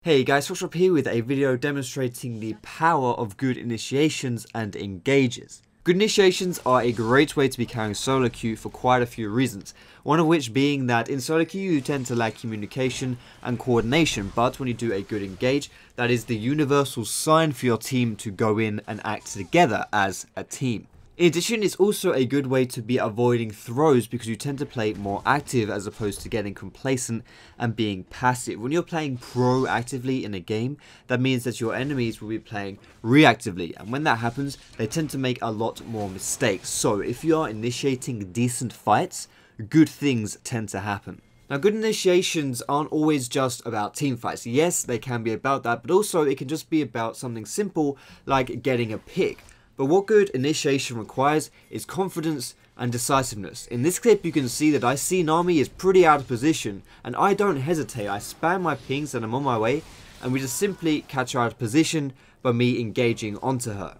Hey guys, Foxdrop here with a video demonstrating the power of good initiations and engages. Good initiations are a great way to be carrying solo queue for quite a few reasons, one of which being that in solo queue you tend to lack communication and coordination, but when you do a good engage, that is the universal sign for your team to go in and act together as a team. In addition, it's also a good way to be avoiding throws because you tend to play more active as opposed to getting complacent and being passive. When you're playing proactively in a game, that means that your enemies will be playing reactively, and when that happens, they tend to make a lot more mistakes. So if you are initiating decent fights, good things tend to happen. Now, good initiations aren't always just about team fights. Yes, they can be about that, but also it can just be about something simple like getting a pick. But what good initiation requires is confidence and decisiveness. In this clip you can see that I see Nami is pretty out of position and I don't hesitate. I spam my pings and I'm on my way and we just simply catch her out of position by me engaging onto her.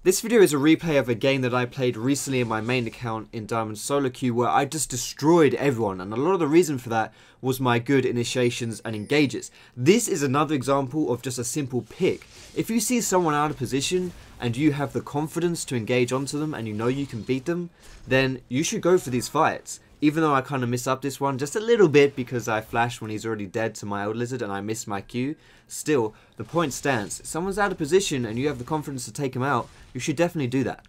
This video is a replay of a game that I played recently in my main account in Diamond Solo Queue where I just destroyed everyone, and a lot of the reason for that was my good initiations and engages. This is another example of just a simple pick. If you see someone out of position and you have the confidence to engage onto them and you know you can beat them, then you should go for these fights. Even though I kind of miss up this one just a little bit because I flashed when he's already dead to my old lizard and I missed my Q, still, the point stands. If someone's out of position and you have the confidence to take him out, you should definitely do that.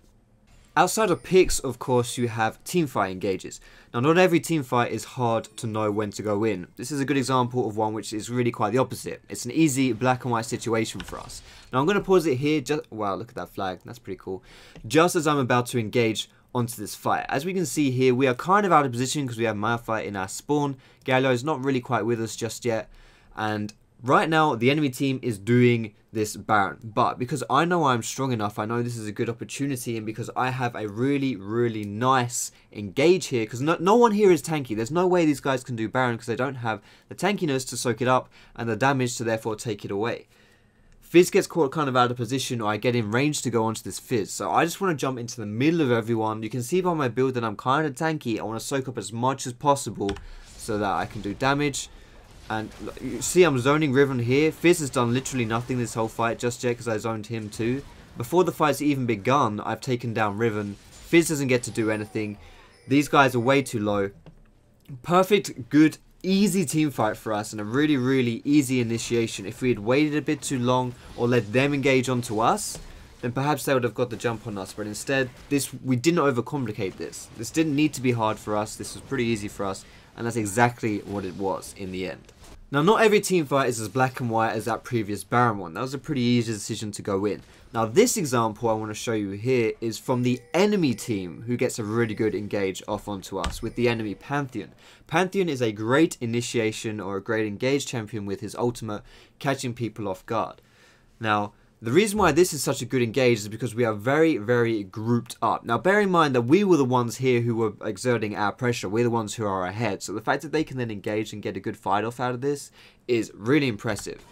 Outside of picks, of course, you have teamfight engages. Now, not every teamfight is hard to know when to go in. This is a good example of one which is really quite the opposite. It's an easy black and white situation for us. Now, I'm going to pause it here. Wow, look at that flag. That's pretty cool. Just as I'm about to engage onto this fight. As we can see here, we are kind of out of position because we have Malphite in our spawn. Galio is not really quite with us just yet. And right now, the enemy team is doing this Baron. But because I know I'm strong enough, I know this is a good opportunity, and because I have a really, really nice engage here, because no one here is tanky. There's no way these guys can do Baron because they don't have the tankiness to soak it up and the damage to therefore take it away. Fizz gets caught kind of out of position, or I get in range to go onto this Fizz. So I just want to jump into the middle of everyone. You can see by my build that I'm kind of tanky. I want to soak up as much as possible so that I can do damage. And you see I'm zoning Riven here. Fizz has done literally nothing this whole fight just yet because I zoned him too. Before the fight's even begun, I've taken down Riven. Fizz doesn't get to do anything. These guys are way too low. Perfect, good, easy team fight for us and a really, really easy initiation. If we had waited a bit too long or let them engage onto us, then perhaps they would have got the jump on us. But instead, we didn't overcomplicate this. This didn't need to be hard for us. This was pretty easy for us. And that's exactly what it was in the end. Now, not every team fight is as black and white as that previous Baron one. That was a pretty easy decision to go in. Now, this example I want to show you here is from the enemy team, who gets a really good engage off onto us with the enemy Pantheon. Pantheon is a great initiation or a great engage champion with his ultimate, catching people off guard. Now, the reason why this is such a good engage is because we are very, very grouped up. Now, bear in mind that we were the ones here who were exerting our pressure. We're the ones who are ahead. So the fact that they can then engage and get a good fight off out of this is really impressive.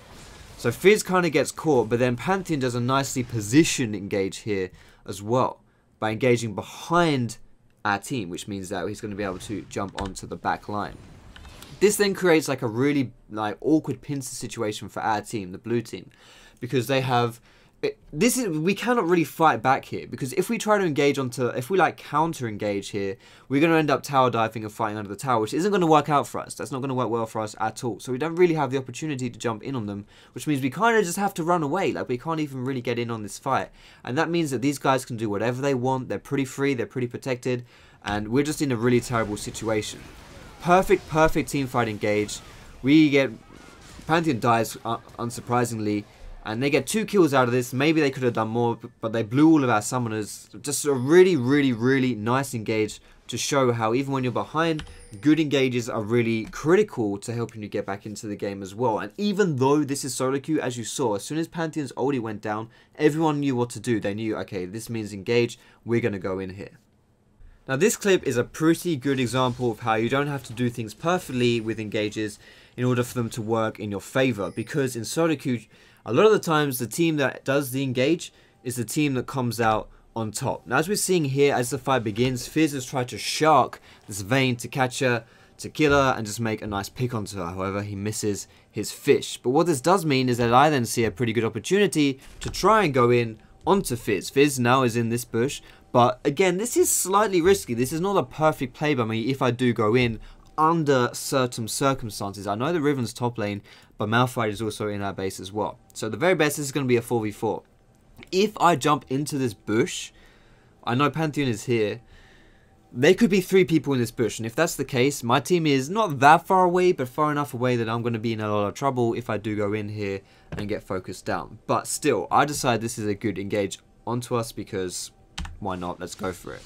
So Fizz kind of gets caught, but then Pantheon does a nicely positioned engage here as well by engaging behind our team, which means that he's going to be able to jump onto the back line. This then creates like a really awkward pincer situation for our team, the blue team, because they have we cannot really fight back here, because if we try to engage onto, if we counter engage here, we're going to end up tower diving and fighting under the tower, which isn't going to work out for us. That's not going to work well for us at all. So we don't really have the opportunity to jump in on them, which means we kind of just have to run away. Like, we can't even really get in on this fight, and that means that these guys can do whatever they want. They're pretty free, they're pretty protected, and we're just in a really terrible situation. Perfect team fight engage. We get Pantheon dies unsurprisingly, and they get 2 kills out of this. Maybe they could have done more, but they blew all of our summoners. Just a really, really, really nice engage to show how even when you're behind, good engages are really critical to helping you get back into the game as well. And even though this is solo queue, as you saw, as soon as Pantheon's ulti went down, everyone knew what to do. They knew, okay, this means engage, we're going to go in here. Now, this clip is a pretty good example of how you don't have to do things perfectly with engages in order for them to work in your favor, because in solo queue, a lot of the times the team that does the engage is the team that comes out on top. Now, as we're seeing here, as the fight begins, Fizz has tried to shark this Vayne to catch her to kill her and just make a nice pick onto her. However, he misses his fish. But what this does mean is that I then see a pretty good opportunity to try and go in onto Fizz. Fizz now is in this bush, but again, this is slightly risky. This is not a perfect play by me if I do go in under certain circumstances. I know the Riven's top lane, but Malphite is also in our base as well. So the very best, this is going to be a 4v4. If I jump into this bush, I know Pantheon is here. There could be 3 people in this bush, and if that's the case, my team is not that far away, but far enough away that I'm going to be in a lot of trouble if I do go in here and get focused down. But still, I decide this is a good engage onto us because why not? Let's go for it.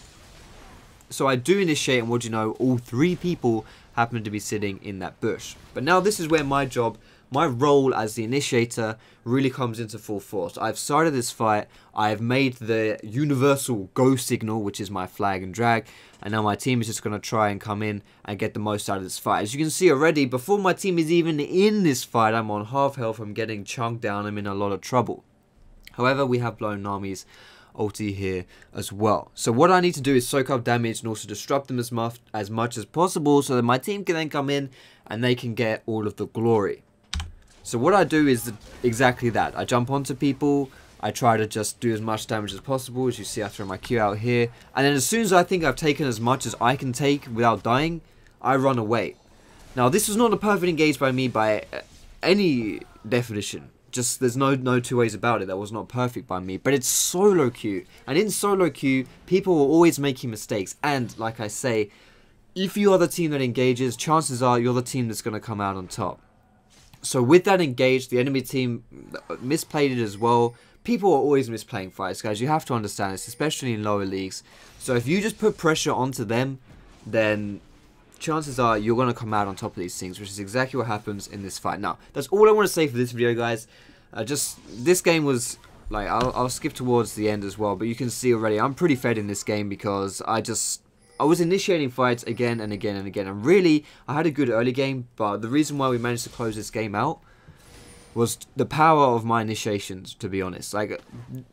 So I do initiate, and what do you know, all 3 people happen to be sitting in that bush. But now this is where my job, my role as the initiator really comes into full force. I've started this fight, I've made the universal go signal, which is my flag and drag, and now my team is just going to try and come in and get the most out of this fight. As you can see already, before my team is even in this fight, I'm on half health, I'm getting chunked down, I'm in a lot of trouble. However, we have blown Nami's ulti here as well. So what I need to do is soak up damage and also disrupt them as much as possible so that my team can then come in and they can get all of the glory. So what I do is exactly that. I jump onto people, I try to just do as much damage as possible. As you see, I throw my Q out here, and then as soon as I think I've taken as much as I can take without dying, I run away. Now this was not a perfect engage by me by any definition. Just there's no two ways about it. That was not perfect by me, but it's solo queue, and in solo queue people are always making mistakes, and like I say, if you are the team that engages, chances are you're the team that's going to come out on top. So with that engage, the enemy team misplayed it as well. People are always misplaying fights, guys. You have to understand this, especially in lower leagues. So if you just put pressure onto them, then chances are you're going to come out on top of these things, which is exactly what happens in this fight. Now, that's all I want to say for this video, guys. This game was, like, I'll skip towards the end as well, but you can see already I'm pretty fed in this game because I was initiating fights again and again and again, and really, I had a good early game, but the reason why we managed to close this game out was the power of my initiations, to be honest. Like,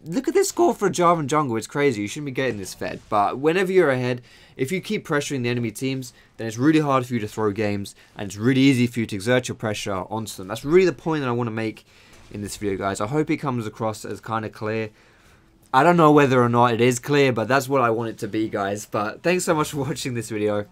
look at this score for a Jarvan jungle, it's crazy, you shouldn't be getting this fed, but whenever you're ahead, if you keep pressuring the enemy teams, then it's really hard for you to throw games, and it's really easy for you to exert your pressure onto them. That's really the point that I want to make in this video, guys. I hope it comes across as kind of clear. I don't know whether or not it is clear, but that's what I want it to be, guys. But thanks so much for watching this video.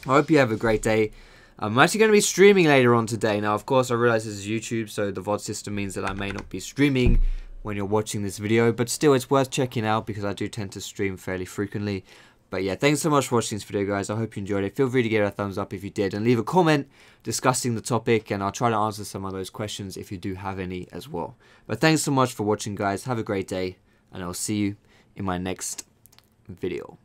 I hope you have a great day. I'm actually going to be streaming later on today. Now, of course, I realize this is YouTube, so the VOD system means that I may not be streaming when you're watching this video. But still, it's worth checking out because I do tend to stream fairly frequently. But yeah, thanks so much for watching this video, guys. I hope you enjoyed it. Feel free to give it a thumbs up if you did. And leave a comment discussing the topic. And I'll try to answer some of those questions if you do have any as well. But thanks so much for watching, guys. Have a great day. And I'll see you in my next video.